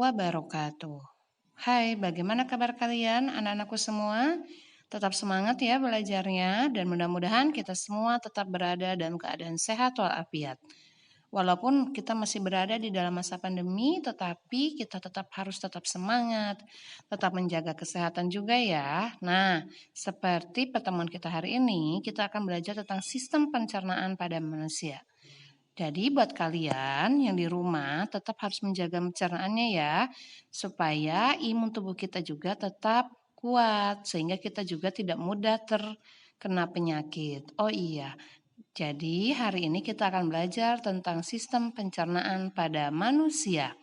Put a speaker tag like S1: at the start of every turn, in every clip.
S1: wabarakatuh. Hai, bagaimana kabar kalian anak-anakku semua? Tetap semangat ya belajarnya dan mudah-mudahan kita semua tetap berada dalam keadaan sehat walafiat. Walaupun kita masih berada di dalam masa pandemi, tetapi kita harus tetap semangat, tetap menjaga kesehatan juga ya. Nah, seperti pertemuan kita hari ini, kita akan belajar tentang sistem pencernaan pada manusia. Jadi buat kalian yang di rumah tetap harus menjaga pencernaannya ya, supaya imun tubuh kita juga tetap kuat, sehingga kita juga tidak mudah terkena penyakit. Oh iya, jadi hari ini kita akan belajar tentang sistem pencernaan pada manusia.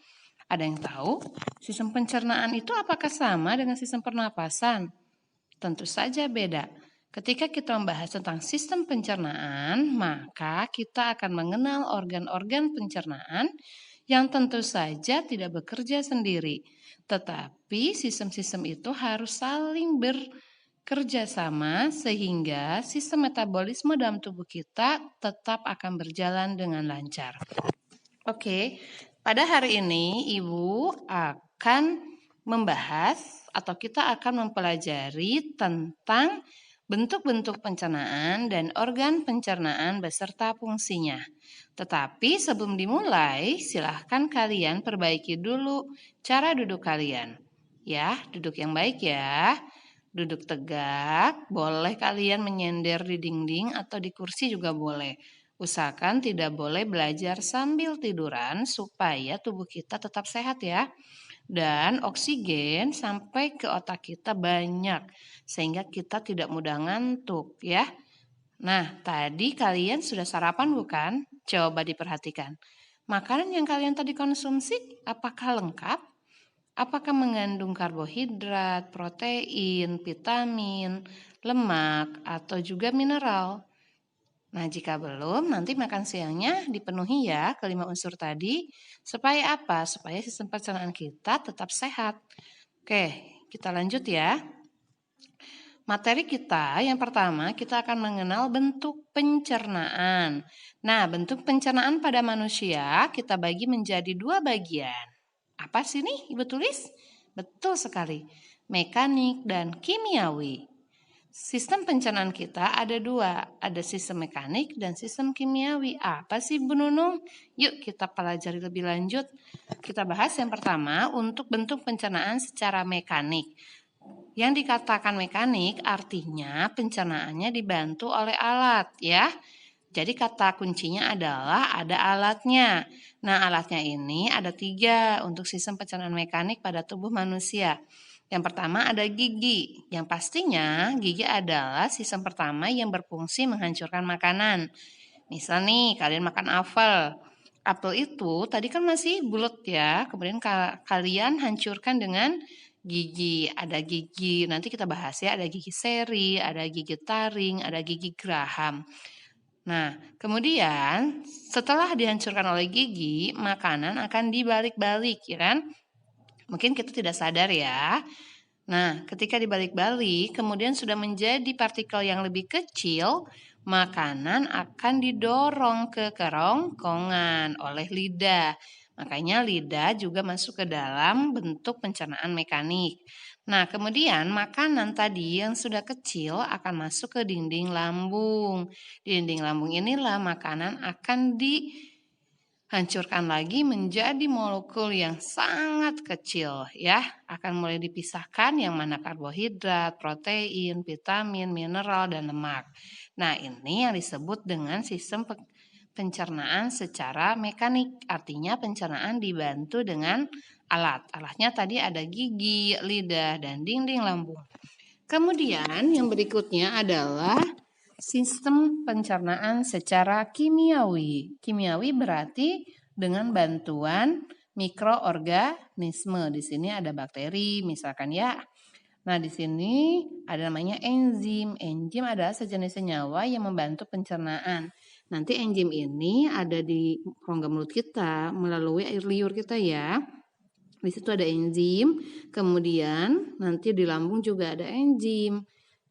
S1: Ada yang tahu sistem pencernaan itu apakah sama dengan sistem pernapasan? Tentu saja beda. Ketika kita membahas tentang sistem pencernaan, maka kita akan mengenal organ-organ pencernaan yang tentu saja tidak bekerja sendiri. Tetapi sistem-sistem itu harus saling bekerja sama sehingga sistem metabolisme dalam tubuh kita tetap akan berjalan dengan lancar. Oke, pada hari ini Ibu akan membahas atau kita akan mempelajari tentang bentuk-bentuk pencernaan dan organ pencernaan beserta fungsinya. Tetapi sebelum dimulai, silahkan kalian perbaiki dulu cara duduk kalian. Ya, duduk yang baik ya. Duduk tegak, boleh kalian menyender di dinding atau di kursi juga boleh. Usahakan tidak boleh belajar sambil tiduran supaya tubuh kita tetap sehat ya. Dan oksigen sampai ke otak kita banyak sehingga kita tidak mudah ngantuk ya. Nah, tadi kalian sudah sarapan bukan? Coba diperhatikan. Makanan yang kalian tadi konsumsi apakah lengkap? Apakah mengandung karbohidrat, protein, vitamin, lemak, atau juga mineral? Nah, jika belum, nanti makan siangnya dipenuhi ya kelima unsur tadi. Supaya apa? Supaya sistem pencernaan kita tetap sehat. Oke, kita lanjut ya. Materi kita yang pertama, kita akan mengenal bentuk pencernaan. Nah, bentuk pencernaan pada manusia kita bagi menjadi dua bagian. Apa sih nih Ibu tulis? Betul sekali, mekanik dan kimiawi. Sistem pencernaan kita ada dua, ada sistem mekanik dan sistem kimiawi. Apa sih Bu Nunung? Yuk kita pelajari lebih lanjut. Kita bahas yang pertama untuk bentuk pencernaan secara mekanik. Yang dikatakan mekanik artinya pencernaannya dibantu oleh alat ya. Jadi kata kuncinya adalah ada alatnya. Nah alatnya ini ada 3 untuk sistem pencernaan mekanik pada tubuh manusia. Yang pertama ada gigi, yang pastinya gigi adalah sistem pertama yang berfungsi menghancurkan makanan. Misal nih kalian makan apel. Apel itu tadi kan masih bulat ya, kemudian kalian hancurkan dengan gigi. Ada gigi, nanti kita bahas ya, ada gigi seri, ada gigi taring, ada gigi geraham. Nah, kemudian setelah dihancurkan oleh gigi, makanan akan dibalik-balik ya kan? Mungkin kita tidak sadar ya. Nah, ketika dibalik-balik, kemudian sudah menjadi partikel yang lebih kecil, makanan akan didorong ke kerongkongan oleh lidah. Makanya lidah juga masuk ke dalam bentuk pencernaan mekanik. Nah, kemudian makanan tadi yang sudah kecil akan masuk ke dinding lambung. Di dinding lambung inilah makanan akan hancurkan lagi menjadi molekul yang sangat kecil ya. Akan mulai dipisahkan yang mana karbohidrat, protein, vitamin, mineral, dan lemak. Nah ini yang disebut dengan sistem pencernaan secara mekanik. Artinya pencernaan dibantu dengan alat. Alatnya tadi ada gigi, lidah, dan dinding lambung. Kemudian yang berikutnya adalah sistem pencernaan secara kimiawi. Kimiawi berarti dengan bantuan mikroorganisme. Di sini ada bakteri misalkan ya. Nah, di sini ada namanya enzim. Enzim adalah sejenis senyawa yang membantu pencernaan. Nanti enzim ini ada di rongga mulut kita melalui air liur kita ya. Di situ ada enzim, kemudian nanti di lambung juga ada enzim.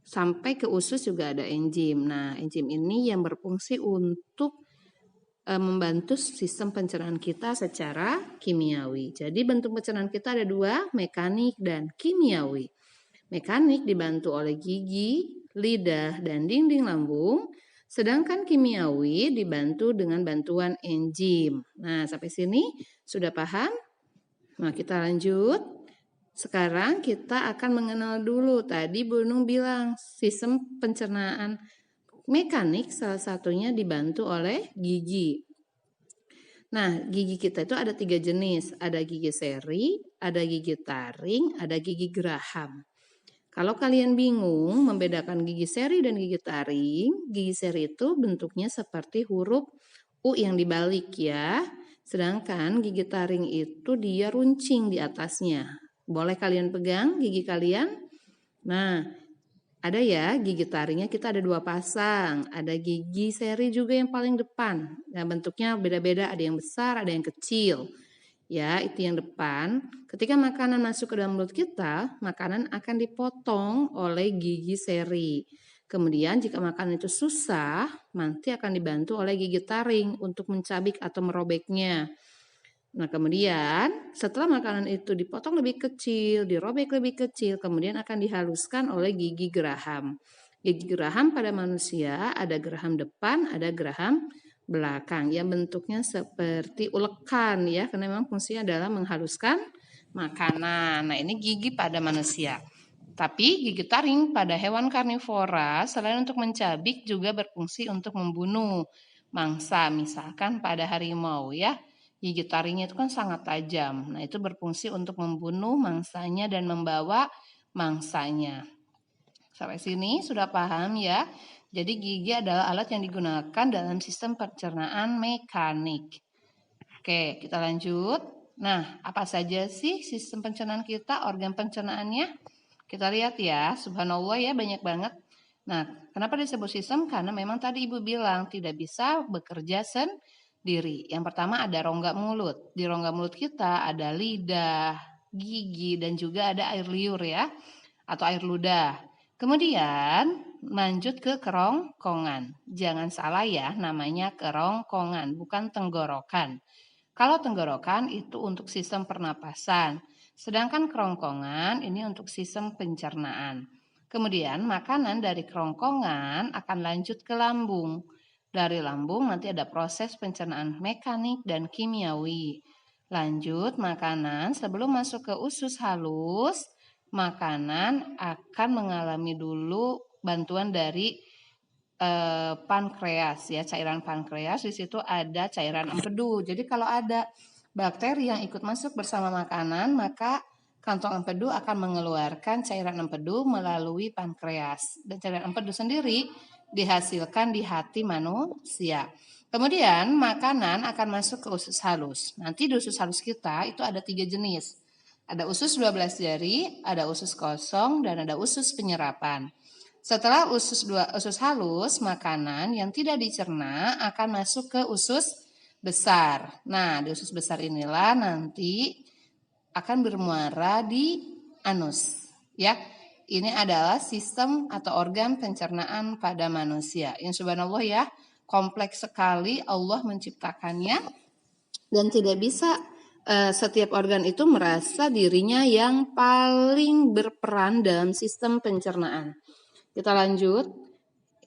S1: Sampai ke usus juga ada enzim. Nah, enzim ini yang berfungsi untuk membantu sistem pencernaan kita secara kimiawi. Jadi bentuk pencernaan kita ada dua, mekanik dan kimiawi. Mekanik dibantu oleh gigi, lidah, dan dinding lambung, sedangkan kimiawi dibantu dengan bantuan enzim. Nah, sampai sini sudah paham? Nah, kita lanjut. Sekarang kita akan mengenal dulu. Tadi Bu Nung bilang sistem pencernaan mekanik salah satunya dibantu oleh gigi. Nah, gigi kita itu ada 3 jenis. Ada gigi seri, ada gigi taring, ada gigi geraham. Kalau kalian bingung membedakan gigi seri dan gigi taring, gigi seri itu bentuknya seperti huruf U yang dibalik ya. Sedangkan gigi taring itu dia runcing di atasnya. Boleh kalian pegang gigi kalian? Nah, ada ya gigi taringnya kita ada 2 pasang. Ada gigi seri juga yang paling depan. Nah, bentuknya beda-beda, ada yang besar, ada yang kecil. Ya, itu yang depan. Ketika makanan masuk ke dalam mulut kita, makanan akan dipotong oleh gigi seri. Kemudian jika makanan itu susah, nanti akan dibantu oleh gigi taring untuk mencabik atau merobeknya. Nah, kemudian setelah makanan itu dipotong lebih kecil, dirobek lebih kecil, kemudian akan dihaluskan oleh gigi geraham. Gigi geraham pada manusia ada geraham depan, ada geraham belakang yang bentuknya seperti ulekan ya, karena memang fungsinya adalah menghaluskan makanan. Nah, ini gigi pada manusia. Tapi gigi taring pada hewan karnivora selain untuk mencabik juga berfungsi untuk membunuh mangsa, misalkan pada harimau ya. Gigi taringnya itu kan sangat tajam. Nah, itu berfungsi untuk membunuh mangsanya dan membawa mangsanya. Sampai sini sudah paham ya? Jadi gigi adalah alat yang digunakan dalam sistem pencernaan mekanik. Oke, kita lanjut. Nah, apa saja sih sistem pencernaan kita, organ pencernaannya? Kita lihat ya, subhanallah ya, banyak banget. Nah, kenapa disebut sistem? Karena memang tadi Ibu bilang tidak bisa bekerja sendiri. Yang pertama ada rongga mulut. Di rongga mulut kita ada lidah, gigi, dan juga ada air liur ya, atau air ludah. Kemudian lanjut ke kerongkongan. Jangan salah ya, namanya kerongkongan, bukan tenggorokan. Kalau tenggorokan itu untuk sistem pernapasan, sedangkan kerongkongan ini untuk sistem pencernaan. Kemudian makanan dari kerongkongan akan lanjut ke lambung. Dari lambung nanti ada proses pencernaan mekanik dan kimiawi. Lanjut makanan sebelum masuk ke usus halus, makanan akan mengalami dulu bantuan dari pankreas ya, cairan pankreas. Di situ ada cairan empedu. Jadi kalau ada bakteri yang ikut masuk bersama makanan, maka kantong empedu akan mengeluarkan cairan empedu melalui pankreas. Dan cairan empedu sendiri dihasilkan di hati manusia. Kemudian makanan akan masuk ke usus halus. Nanti di usus halus kita itu ada 3 jenis. Ada usus 12 jari, ada usus kosong, dan ada usus penyerapan. Setelah usus halus, makanan yang tidak dicerna akan masuk ke usus besar. Nah, di usus besar inilah nanti akan bermuara di anus. Ya, ini adalah sistem atau organ pencernaan pada manusia. Yang subhanallah ya, kompleks sekali Allah menciptakannya dan tidak bisa setiap organ itu merasa dirinya yang paling berperan dalam sistem pencernaan. Kita lanjut.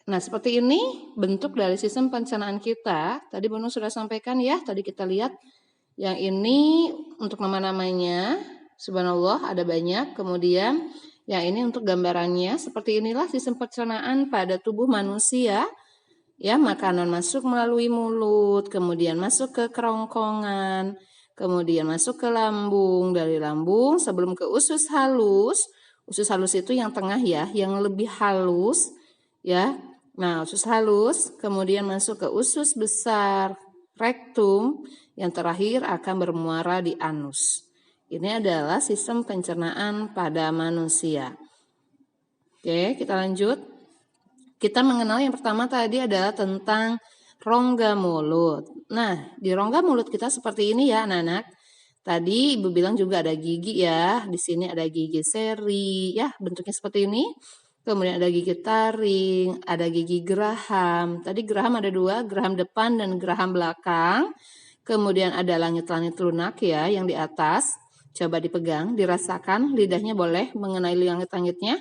S1: Nah, seperti ini bentuk dari sistem pencernaan kita. Tadi Bu Nung sudah sampaikan ya, tadi kita lihat. Yang ini untuk nama-namanya, subhanallah ada banyak. Kemudian yang ini untuk gambarannya, seperti inilah sistem pencernaan pada tubuh manusia. Ya, makanan masuk melalui mulut, kemudian masuk ke kerongkongan, kemudian masuk ke lambung, dari lambung sebelum ke usus halus. Usus halus itu yang tengah ya, yang lebih halus ya. Nah, usus halus kemudian masuk ke usus besar, rektum, yang terakhir akan bermuara di anus. Ini adalah sistem pencernaan pada manusia. Oke, kita lanjut. Kita mengenal yang pertama tadi adalah tentang rongga mulut. Nah, di rongga mulut kita seperti ini ya, anak-anak. Tadi Ibu bilang juga ada gigi ya. Di sini ada gigi seri ya, bentuknya seperti ini. kemudian ada gigi taring, ada gigi geraham. Tadi geraham ada 2, geraham depan dan geraham belakang. Kemudian ada langit-langit lunak ya yang di atas. Coba dipegang, dirasakan, lidahnya boleh mengenai langit-langitnya.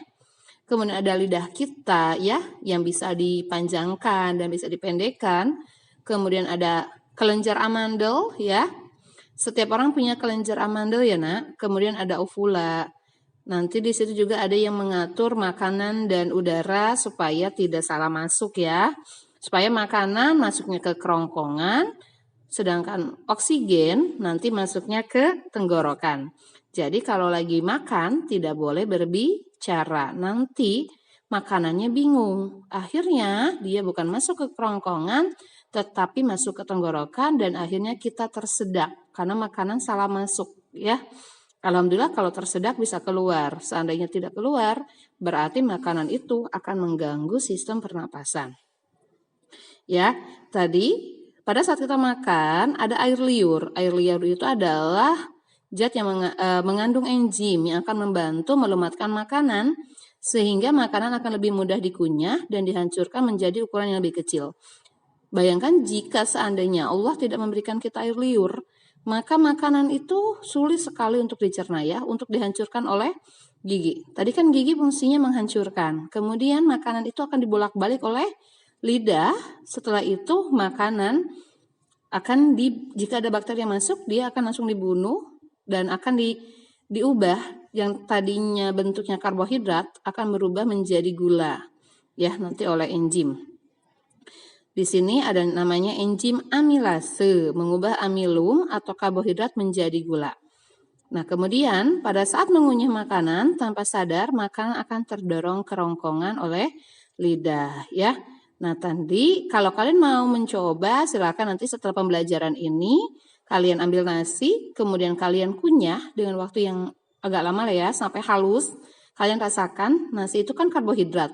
S1: Kemudian ada lidah kita ya yang bisa dipanjangkan dan bisa dipendekkan. Kemudian ada kelenjar amandel ya. Setiap orang punya kelenjar amandel ya nak. Kemudian ada uvula. Nanti di situ juga ada yang mengatur makanan dan udara supaya tidak salah masuk ya. Supaya makanan masuknya ke kerongkongan, sedangkan oksigen nanti masuknya ke tenggorokan. Jadi kalau lagi makan tidak boleh berbicara. Nanti makanannya bingung. Akhirnya dia bukan masuk ke kerongkongan tetapi masuk ke tenggorokan dan akhirnya kita tersedak karena makanan salah masuk ya. Alhamdulillah kalau tersedak bisa keluar. Seandainya tidak keluar, berarti makanan itu akan mengganggu sistem pernapasan. Ya, tadi pada saat kita makan ada air liur. Air liur itu adalah zat yang mengandung enzim yang akan membantu melumatkan makanan sehingga makanan akan lebih mudah dikunyah dan dihancurkan menjadi ukuran yang lebih kecil. Bayangkan jika seandainya Allah tidak memberikan kita air liur, maka makanan itu sulit sekali untuk dicerna ya, untuk dihancurkan oleh gigi. Tadi kan gigi fungsinya menghancurkan. Kemudian makanan itu akan dibolak-balik oleh lidah. Setelah itu makanan akan jika ada bakteri yang masuk, dia akan langsung dibunuh dan akan diubah yang tadinya bentuknya karbohidrat akan berubah menjadi gula ya nanti oleh enzim. Di sini ada namanya enzim amilase, mengubah amilum atau karbohidrat menjadi gula. Nah, kemudian pada saat mengunyah makanan tanpa sadar, makanan akan terdorong kerongkongan oleh lidah, ya. Nah, tadi kalau kalian mau mencoba, silakan nanti setelah pembelajaran ini, kalian ambil nasi, kemudian kalian kunyah dengan waktu yang agak lama lah ya, sampai halus. Kalian rasakan, nasi itu kan karbohidrat.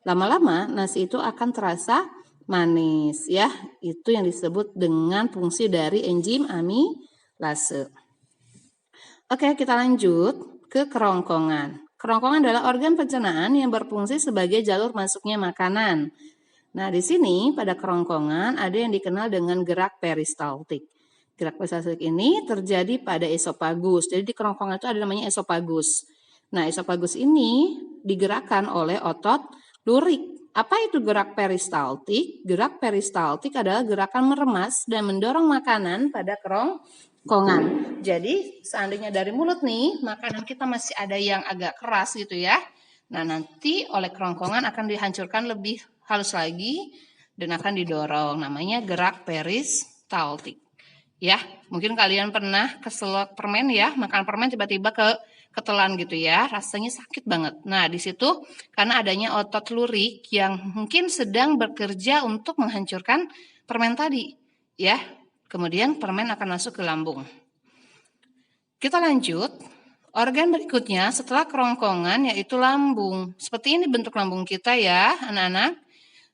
S1: Lama-lama, nasi itu akan terasa manis ya, itu yang disebut dengan fungsi dari enzim amilase. Oke, kita lanjut ke kerongkongan. Kerongkongan adalah organ pencernaan yang berfungsi sebagai jalur masuknya makanan. Nah, di sini pada kerongkongan ada yang dikenal dengan gerak peristaltik. Gerak peristaltik ini terjadi pada esofagus. Jadi di kerongkongan itu ada namanya esofagus. Nah, esofagus ini digerakkan oleh otot lurik. Apa itu gerak peristaltik? Gerak peristaltik adalah gerakan meremas dan mendorong makanan pada kerongkongan. Jadi seandainya dari mulut nih, makanan kita masih ada yang agak keras gitu ya. Nah, nanti oleh kerongkongan akan dihancurkan lebih halus lagi dan akan didorong. Namanya gerak peristaltik. Ya, mungkin kalian pernah keselak permen ya, makan permen tiba-tiba ketelan gitu ya, rasanya sakit banget. Nah, di situ karena adanya otot lurik yang mungkin sedang bekerja untuk menghancurkan permen tadi, ya. Kemudian permen akan masuk ke lambung. Kita lanjut, organ berikutnya setelah kerongkongan yaitu lambung. Seperti ini bentuk lambung kita ya, anak-anak.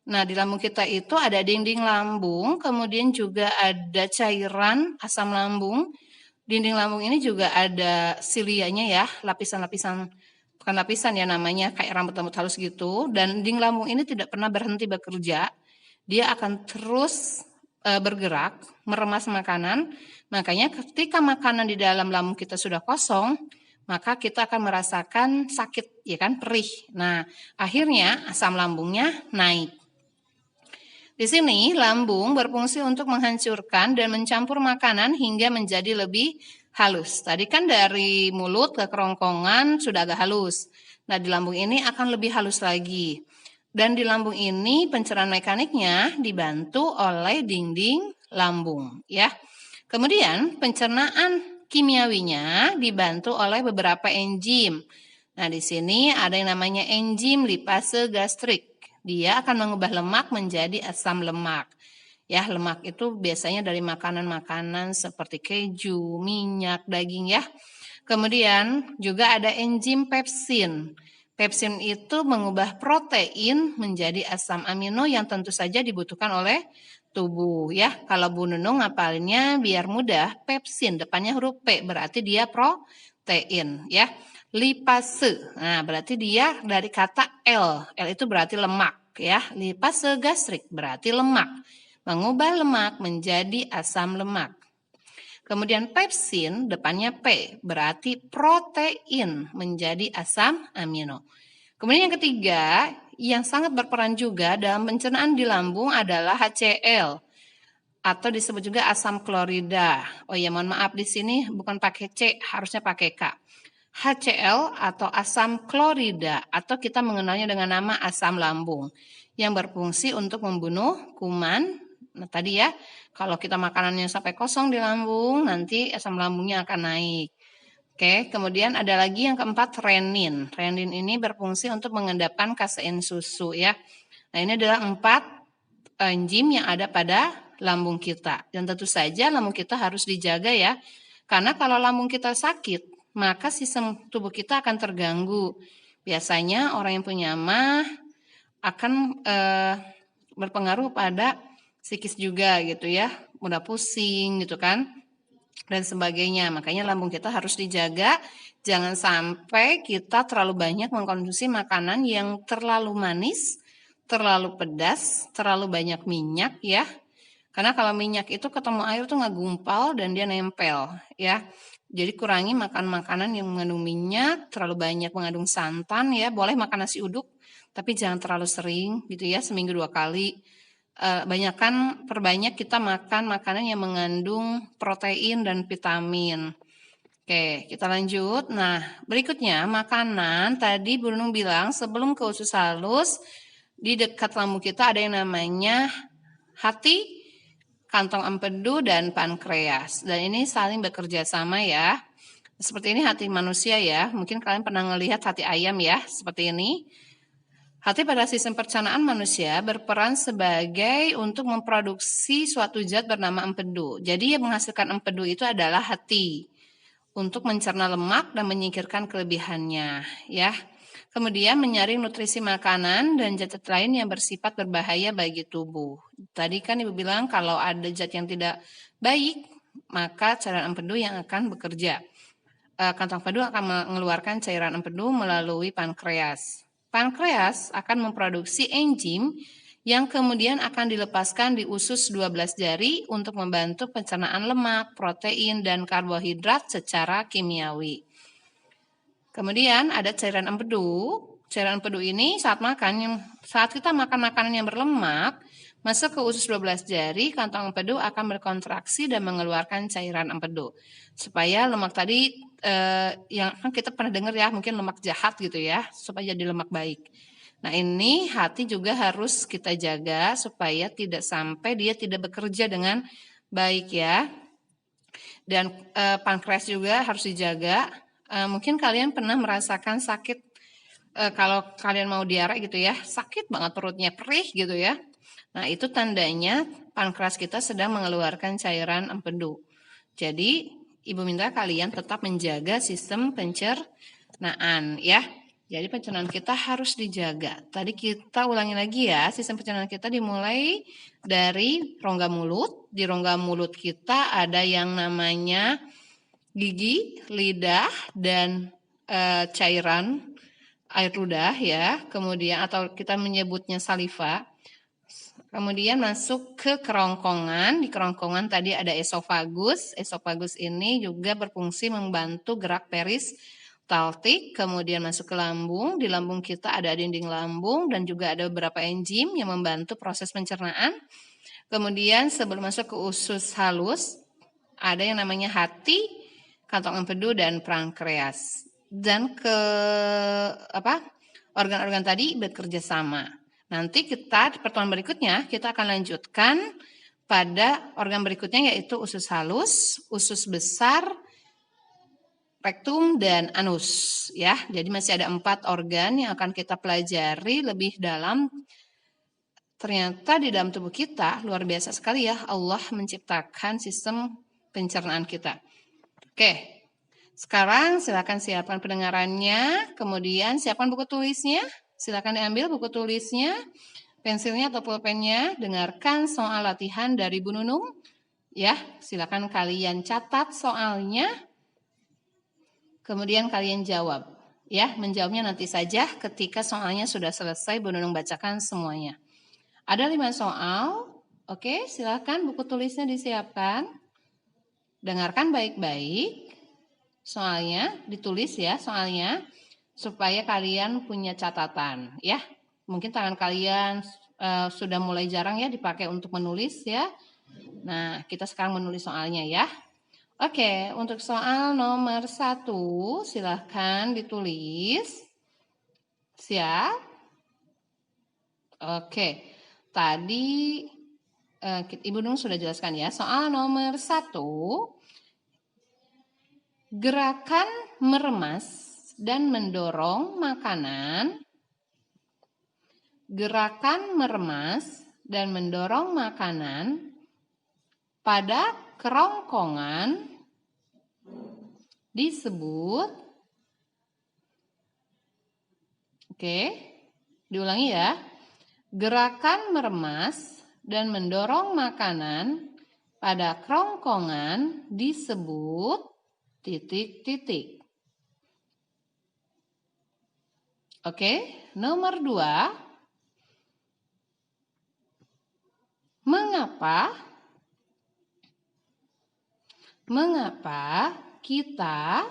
S1: Nah, di lambung kita itu ada dinding lambung, kemudian juga ada cairan asam lambung. Dinding lambung ini juga ada silianya ya, lapisan-lapisan, bukan lapisan ya namanya, kayak rambut-rambut halus gitu. Dan dinding lambung ini tidak pernah berhenti bekerja. Dia akan terus bergerak, meremas makanan. Makanya ketika makanan di dalam lambung kita sudah kosong, maka kita akan merasakan sakit, ya kan, perih. Nah, akhirnya asam lambungnya naik. Di sini lambung berfungsi untuk menghancurkan dan mencampur makanan hingga menjadi lebih halus. Tadi kan dari mulut ke kerongkongan sudah agak halus. Nah, di lambung ini akan lebih halus lagi. Dan di lambung ini pencernaan mekaniknya dibantu oleh dinding lambung, ya. Kemudian pencernaan kimiawinya dibantu oleh beberapa enzim. Nah, di sini ada yang namanya enzim lipase gastrik. Dia akan mengubah lemak menjadi asam lemak. Ya, lemak itu biasanya dari makanan-makanan seperti keju, minyak, daging ya. Kemudian juga ada enzim pepsin. Pepsin itu mengubah protein menjadi asam amino yang tentu saja dibutuhkan oleh tubuh ya. Kalau Bu Nunung ngapalinnya biar mudah, pepsin depannya huruf P berarti dia protein ya. Lipase. Nah, berarti dia dari kata L. L itu berarti lemak ya. Lipase gastrik berarti lemak. Mengubah lemak menjadi asam lemak. Kemudian pepsin depannya P berarti protein menjadi asam amino. Kemudian yang ketiga yang sangat berperan juga dalam pencernaan di lambung adalah HCl atau disebut juga asam klorida. Oh ya, mohon maaf di sini bukan pakai C, harusnya pakai K. HCl atau asam klorida atau kita mengenalnya dengan nama asam lambung yang berfungsi untuk membunuh kuman. Nah, tadi ya, kalau kita makanannya sampai kosong di lambung, nanti asam lambungnya akan naik. Oke, kemudian ada lagi yang keempat renin. Renin ini berfungsi untuk mengendapkan kasein susu ya. Nah, ini adalah 4 enzim yang ada pada lambung kita. Dan tentu saja lambung kita harus dijaga ya. Karena kalau lambung kita sakit, maka sistem tubuh kita akan terganggu. Biasanya orang yang punya MAH akan berpengaruh pada psikis juga gitu ya. Mudah pusing gitu kan. Dan sebagainya. Makanya lambung kita harus dijaga. Jangan sampai kita terlalu banyak mengkonsumsi makanan yang terlalu manis, terlalu pedas, terlalu banyak minyak ya. Karena kalau minyak itu ketemu air tuh nggak gumpal dan dia nempel ya. Jadi kurangi makan makanan yang mengandung minyak, terlalu banyak mengandung santan ya. Boleh makan nasi uduk, tapi jangan terlalu sering gitu ya, seminggu 2 kali. Perbanyak kita makan makanan yang mengandung protein dan vitamin. Oke, kita lanjut. Nah, berikutnya makanan tadi Bu Nunung bilang sebelum ke usus halus di dekat lambung kita ada yang namanya hati, kantong empedu, dan pankreas. Dan ini saling bekerja sama ya. Seperti ini hati manusia ya. Mungkin kalian pernah melihat hati ayam ya, seperti ini. Hati pada sistem pencernaan manusia berperan sebagai untuk memproduksi suatu zat bernama empedu. Jadi yang menghasilkan empedu itu adalah hati untuk mencerna lemak dan menyingkirkan kelebihannya ya. Kemudian menyaring nutrisi makanan dan zat lain yang bersifat berbahaya bagi tubuh. Tadi kan Ibu bilang kalau ada zat yang tidak baik, maka cairan empedu yang akan bekerja. Kantong empedu akan mengeluarkan cairan empedu melalui pankreas. Pankreas akan memproduksi enzim yang kemudian akan dilepaskan di usus 12 jari untuk membantu pencernaan lemak, protein, dan karbohidrat secara kimiawi. Kemudian ada cairan empedu. Cairan empedu ini saat kita makan makanan yang berlemak, masuk ke usus 12 jari, kantong empedu akan berkontraksi dan mengeluarkan cairan empedu. Supaya lemak tadi yang kan kita pernah dengar ya, mungkin lemak jahat gitu ya, supaya jadi lemak baik. Nah, ini hati juga harus kita jaga supaya tidak sampai dia tidak bekerja dengan baik ya. Dan pankreas juga harus dijaga. Mungkin kalian pernah merasakan sakit kalau kalian mau diare gitu ya, sakit banget perutnya, perih gitu ya. Nah, itu tandanya pankreas kita sedang mengeluarkan cairan empedu. Jadi, Ibu minta kalian tetap menjaga sistem pencernaan ya. Jadi pencernaan kita harus dijaga. Tadi kita ulangi lagi ya, sistem pencernaan kita dimulai dari rongga mulut. Di rongga mulut kita ada yang namanya gigi, lidah, dan cairan air ludah ya. Kemudian atau kita menyebutnya saliva. Kemudian masuk ke kerongkongan. Di kerongkongan tadi ada esofagus. Esofagus ini juga berfungsi membantu gerak peristaltik. Kemudian masuk ke lambung. Di lambung kita ada dinding lambung dan juga ada beberapa enzim yang membantu proses pencernaan. Kemudian sebelum masuk ke usus halus, ada yang namanya hati, kantong empedu, dan pankreas. Dan organ-organ tadi bekerja sama. Nanti kita di pertemuan berikutnya kita akan lanjutkan pada organ berikutnya yaitu usus halus, usus besar, rektum, dan anus ya. Jadi masih ada 4 organ yang akan kita pelajari lebih dalam. Ternyata di dalam tubuh kita luar biasa sekali ya, Allah menciptakan sistem pencernaan kita. Oke. Sekarang silakan siapkan pendengarannya, kemudian siapkan buku tulisnya. Silakan diambil buku tulisnya, pensilnya atau pulpennya, dengarkan soal latihan dari Bu Nunung. Ya, silakan kalian catat soalnya, kemudian kalian jawab. Ya, menjawabnya nanti saja ketika soalnya sudah selesai Bu Nunung bacakan semuanya. Ada 5 soal. Oke, silakan buku tulisnya disiapkan. Dengarkan baik-baik. Soalnya ditulis ya, soalnya supaya kalian punya catatan ya. Mungkin tangan kalian sudah mulai jarang ya dipakai untuk menulis ya. Nah, kita sekarang menulis soalnya ya. Oke, untuk soal nomor 1 silahkan ditulis. Siap? Oke, tadi Ibu Nung sudah jelaskan ya. Soal nomor 1, gerakan meremas dan mendorong makanan. Gerakan meremas dan mendorong makanan pada kerongkongan disebut, oke, diulangi ya. Gerakan meremas dan mendorong makanan pada kerongkongan disebut titik-titik. Oke, nomor 2. Mengapa kita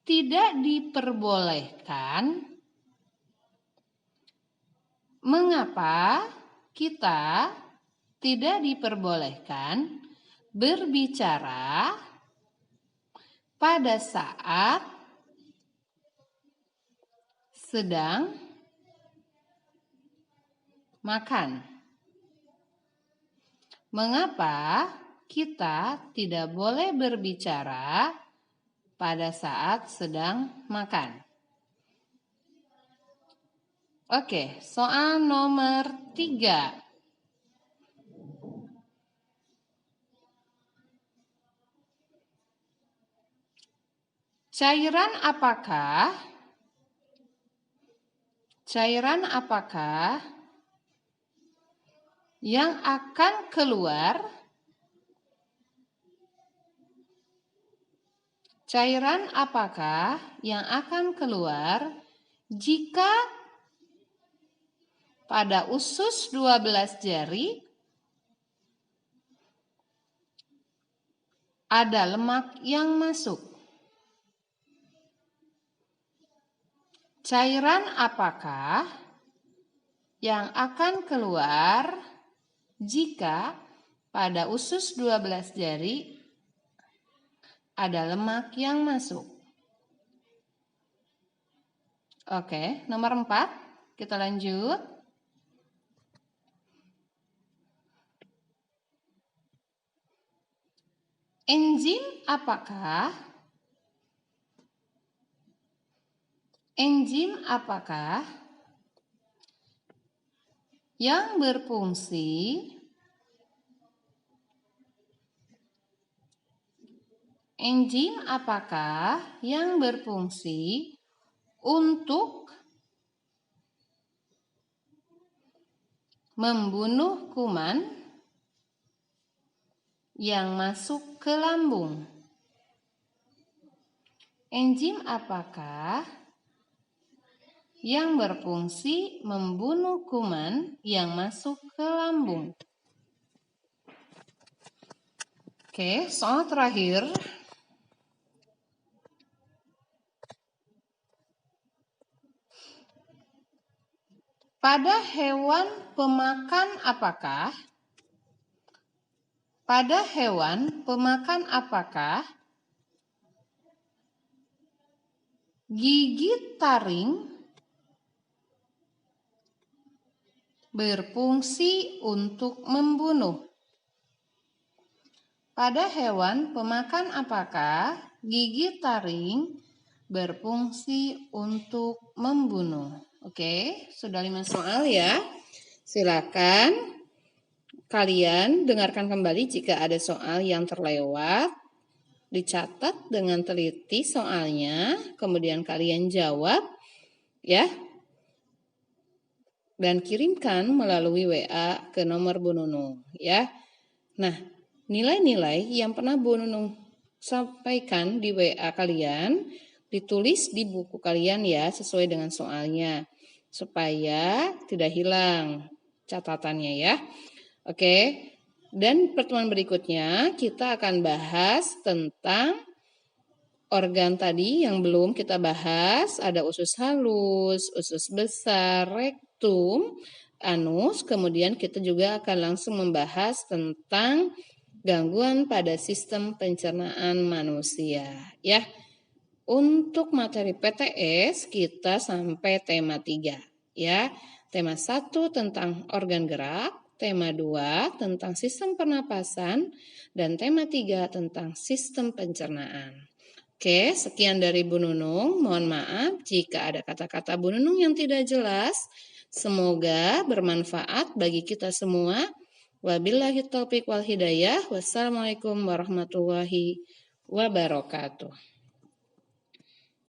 S1: tidak diperbolehkan? Mengapa kita tidak diperbolehkan berbicara pada saat sedang makan? Mengapa kita tidak boleh berbicara pada saat sedang makan? Oke, soal nomor 3. Cairan apakah yang akan keluar? Cairan apakah yang akan keluar jika pada usus 12 jari ada lemak yang masuk? Cairan apakah yang akan keluar jika pada usus 12 jari ada lemak yang masuk? Oke, nomor 4, kita lanjut. Enzim apakah yang berfungsi untuk membunuh kuman yang masuk ke lambung? Enzim apakah yang berfungsi membunuh kuman yang masuk ke lambung? Oke, soal terakhir. Pada hewan pemakan apakah gigi taring berfungsi untuk membunuh? Pada hewan pemakan apakah gigi taring berfungsi untuk membunuh? Oke, sudah 5 soal ya. Silakan kalian dengarkan kembali jika ada soal yang terlewat. Dicatat dengan teliti soalnya, kemudian kalian jawab ya. Dan kirimkan melalui WA ke nomor Bu Nunung ya. Nah, nilai-nilai yang pernah Bu Nunung sampaikan di WA kalian ditulis di buku kalian ya, sesuai dengan soalnya, supaya tidak hilang catatannya ya. Oke, dan pertemuan berikutnya kita akan bahas tentang organ tadi yang belum kita bahas. Ada usus halus, usus besar, rektum, anus. Kemudian kita juga akan langsung membahas tentang gangguan pada sistem pencernaan manusia ya. Untuk materi PTS kita sampai tema 3 ya. Tema 1 tentang organ gerak, tema 2 tentang sistem pernapasan, dan tema 3 tentang sistem pencernaan. Oke, sekian dari Bu Nunung. Mohon maaf jika ada kata-kata Bu Nunung yang tidak jelas. Semoga bermanfaat bagi kita semua. Wabillahi taufiq wal hidayah. Wassalamualaikum warahmatullahi wabarakatuh.